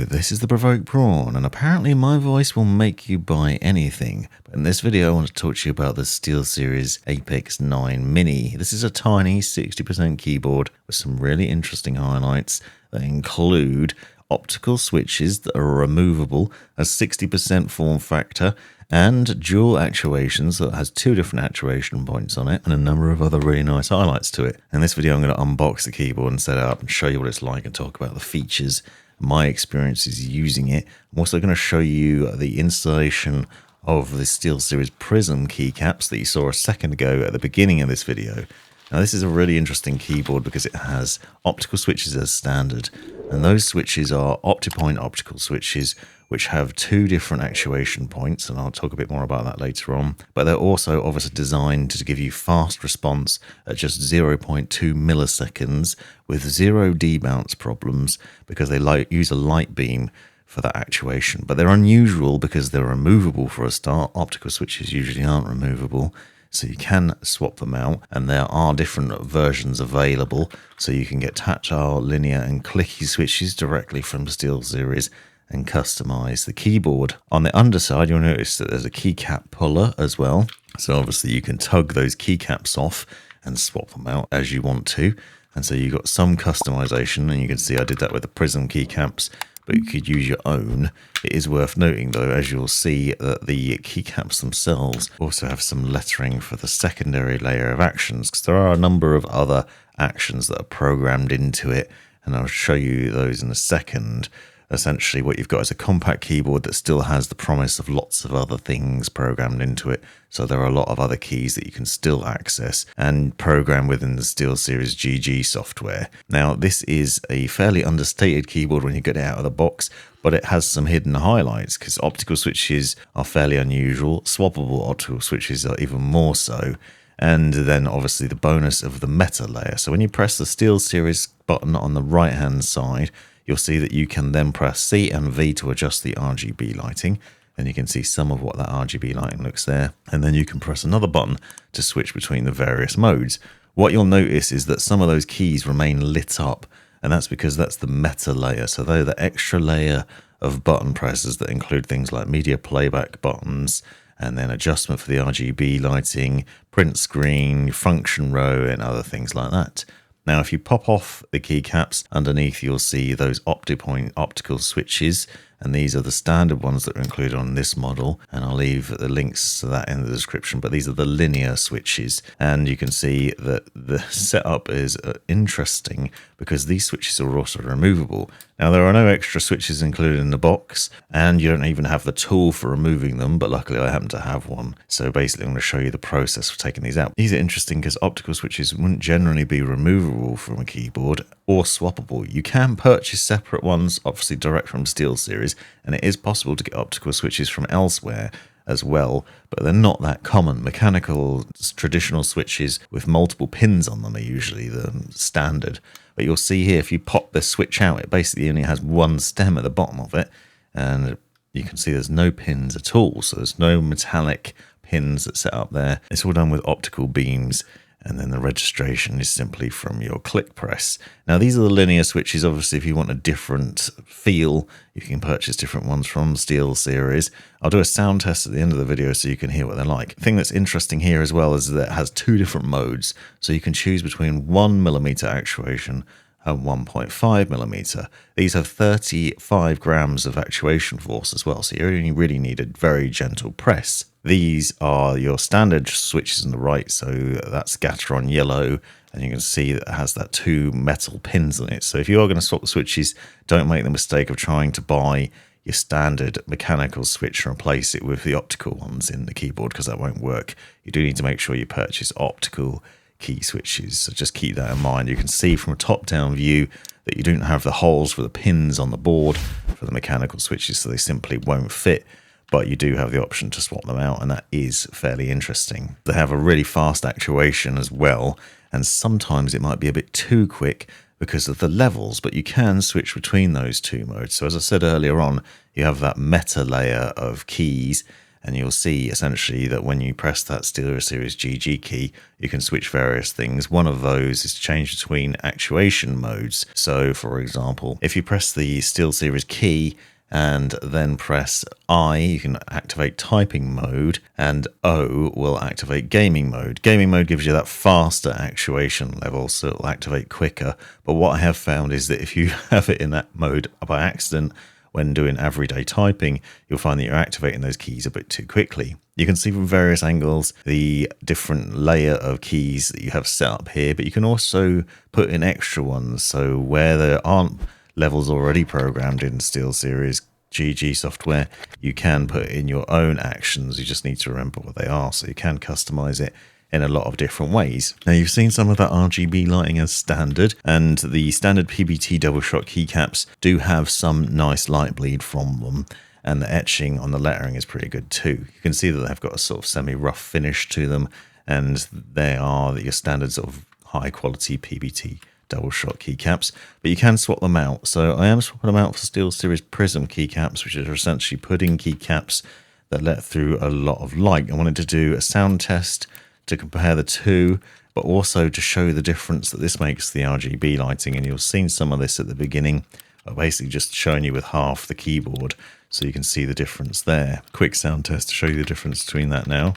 this is the Provoked Prawn, and apparently my voice will make you buy anything. But in this video I want to talk to you about the SteelSeries Apex 9 Mini. This is a tiny 60% keyboard with some really interesting highlights that include optical switches that are removable, a 60% form factor, and dual actuations that has two different actuation points on it, and a number of other really nice highlights to it. In this video I'm going to unbox the keyboard and set it up and show you what it's like and talk about the features, my experiences using it. I'm also going to show you the installation of the SteelSeries Prism Keycaps that you saw a second ago at the beginning of this video. Now this is a really interesting keyboard because it has optical switches as standard, and those switches are Optipoint optical switches which have two different actuation points, and I'll talk a bit more about that later on. But they're also obviously designed to give you fast response at just 0.2 milliseconds with zero debounce problems because they use a light beam for that actuation. But they're unusual because they're removable for a start. Optical switches usually aren't removable, so you can swap them out, and there are different versions available, so you can get tactile, linear and clicky switches directly from SteelSeries and customize the keyboard. On the underside you'll notice that there's a keycap puller as well, so obviously you can tug those keycaps off and swap them out as you want to, and so you've got some customization, and you can see I did that with the Prism keycaps, but you could use your own. It is worth noting though, as you'll see, that the keycaps themselves also have some lettering for the secondary layer of actions, because there are a number of other actions that are programmed into it, and I'll show you those in a second. Essentially what you've got is a compact keyboard that still has the promise of lots of other things programmed into it, so there are a lot of other keys that you can still access and program within the SteelSeries GG software. Now this is a fairly understated keyboard when you get it out of the box, but it has some hidden highlights because optical switches are fairly unusual, swappable optical switches are even more so, and then obviously the bonus of the meta layer. So when you press the SteelSeries button on the right hand side, you'll see that you can then press C and V to adjust the RGB lighting, and you can see some of what that RGB lighting looks there, and then you can press another button to switch between the various modes. What you'll notice is that some of those keys remain lit up, and that's because that's the meta layer, so they're the extra layer of button presses that include things like media playback buttons, and then adjustment for the RGB lighting, print screen, function row, and other things like that. Now if you pop off the keycaps, underneath you'll see those Optipoint optical switches, and these are the standard ones that are included on this model, and I'll leave the links to that in the description, but these are the linear switches, and you can see that the setup is interesting because these switches are also removable. Now there are no extra switches included in the box, and you don't even have the tool for removing them, but luckily I happen to have one, so basically I'm going to show you the process for taking these out. These are interesting because optical switches wouldn't generally be removable from a keyboard or swappable. You can purchase separate ones, obviously direct from SteelSeries, and it is possible to get optical switches from elsewhere as well, but they're not that common. Mechanical traditional switches with multiple pins on them are usually the standard, but you'll see here if you pop the switch out, it basically only has one stem at the bottom of it, and you can see there's no pins at all, so there's no metallic pins that set up there. It's all done with optical beams, and then the registration is simply from your click press. Now these are the linear switches. Obviously if you want a different feel, you can purchase different ones from SteelSeries. I'll do a sound test at the end of the video so you can hear what they're like. The thing that's interesting here as well is that it has two different modes, so you can choose between 1mm actuation and 1.5mm. These have 35 grams of actuation force as well, so you only really need a very gentle press. These are your standard switches on the right, so that's scatter on yellow, and you can see that it has that two metal pins on it. So if you are going to swap the switches, don't make the mistake of trying to buy your standard mechanical switch and replace it with the optical ones in the keyboard, because that won't work. You do need to make sure you purchase optical key switches, so just keep that in mind. You can see from a top-down view that you don't have the holes for the pins on the board for the mechanical switches, so they simply won't fit, but you do have the option to swap them out, and that is fairly interesting. They have a really fast actuation as well, and sometimes it might be a bit too quick because of the levels, but you can switch between those two modes. So as I said earlier on, you have that meta layer of keys, and you'll see essentially that when you press that SteelSeries GG key, you can switch various things. One of those is to change between actuation modes. So for example, if you press the SteelSeries key and then press I, you can activate typing mode, and O will activate gaming mode. Gaming mode gives you that faster actuation level, so it'll activate quicker. But what I have found is that if you have it in that mode by accident, when doing everyday typing, you'll find that you're activating those keys a bit too quickly. You can see from various angles the different layer of keys that you have set up here, but you can also put in extra ones. So where there aren't levels already programmed in SteelSeries GG software, you can put in your own actions. You just need to remember what they are, so you can customize it in a lot of different ways. Now, you've seen some of that RGB lighting as standard, and the standard PBT double shot keycaps do have some nice light bleed from them, and the etching on the lettering is pretty good too. You can see that they've got a sort of semi-rough finish to them, and they are your standard sort of high quality PBT double shot keycaps, but you can swap them out. So I am swapping them out for SteelSeries Prism keycaps, which are essentially pudding keycaps that let through a lot of light. I wanted to do a sound test to compare the two, but also to show the difference that this makes to the RGB lighting, and you've seen some of this at the beginning. I'm basically just showing you with half the keyboard so you can see the difference there. Quick sound test to show you the difference between that now.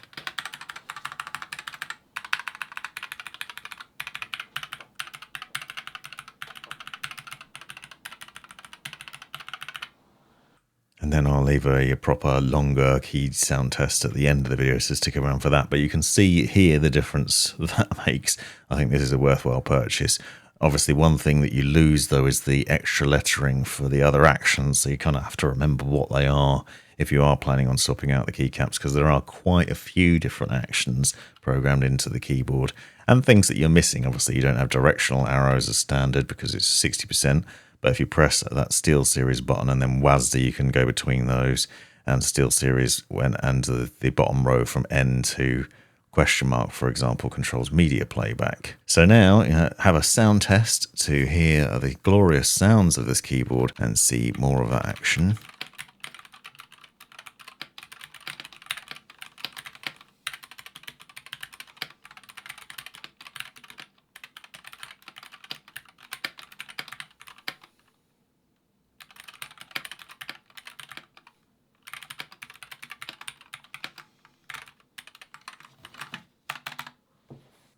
And then I'll leave a proper longer key sound test at the end of the video, so stick around for that. But you can see here the difference that makes. I think this is a worthwhile purchase. Obviously, one thing that you lose, though, is the extra lettering for the other actions, so you kind of have to remember what they are if you are planning on swapping out the keycaps, because there are quite a few different actions programmed into the keyboard, and things that you're missing. Obviously, you don't have directional arrows as standard because it's 60%, but if you press that SteelSeries button and then WASD, you can go between those, and SteelSeries and the bottom row from N to question mark, for example, controls media playback. So now have a sound test to hear the glorious sounds of this keyboard and see more of that action.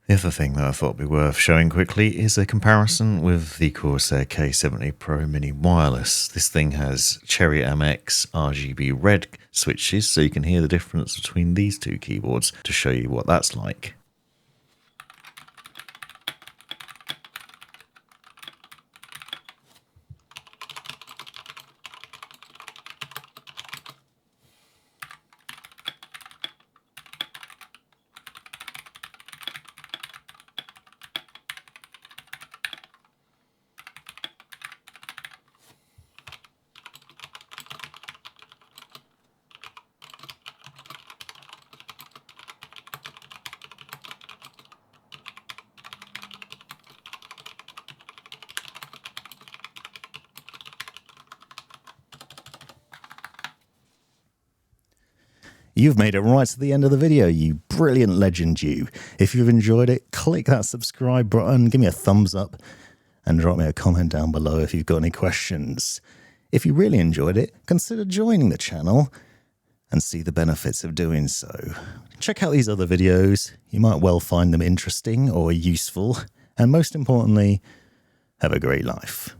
The other thing that I thought would be worth showing quickly is a comparison with the Corsair K70 Pro Mini Wireless. This thing has Cherry MX RGB red switches, so you can hear the difference between these two keyboards to show you what that's like. You've made it right to the end of the video, you brilliant legend you. If you've enjoyed it, click that subscribe button, give me a thumbs up, and drop me a comment down below if you've got any questions. If you really enjoyed it, consider joining the channel and see the benefits of doing so. Check out these other videos, you might well find them interesting or useful, and most importantly, have a great life.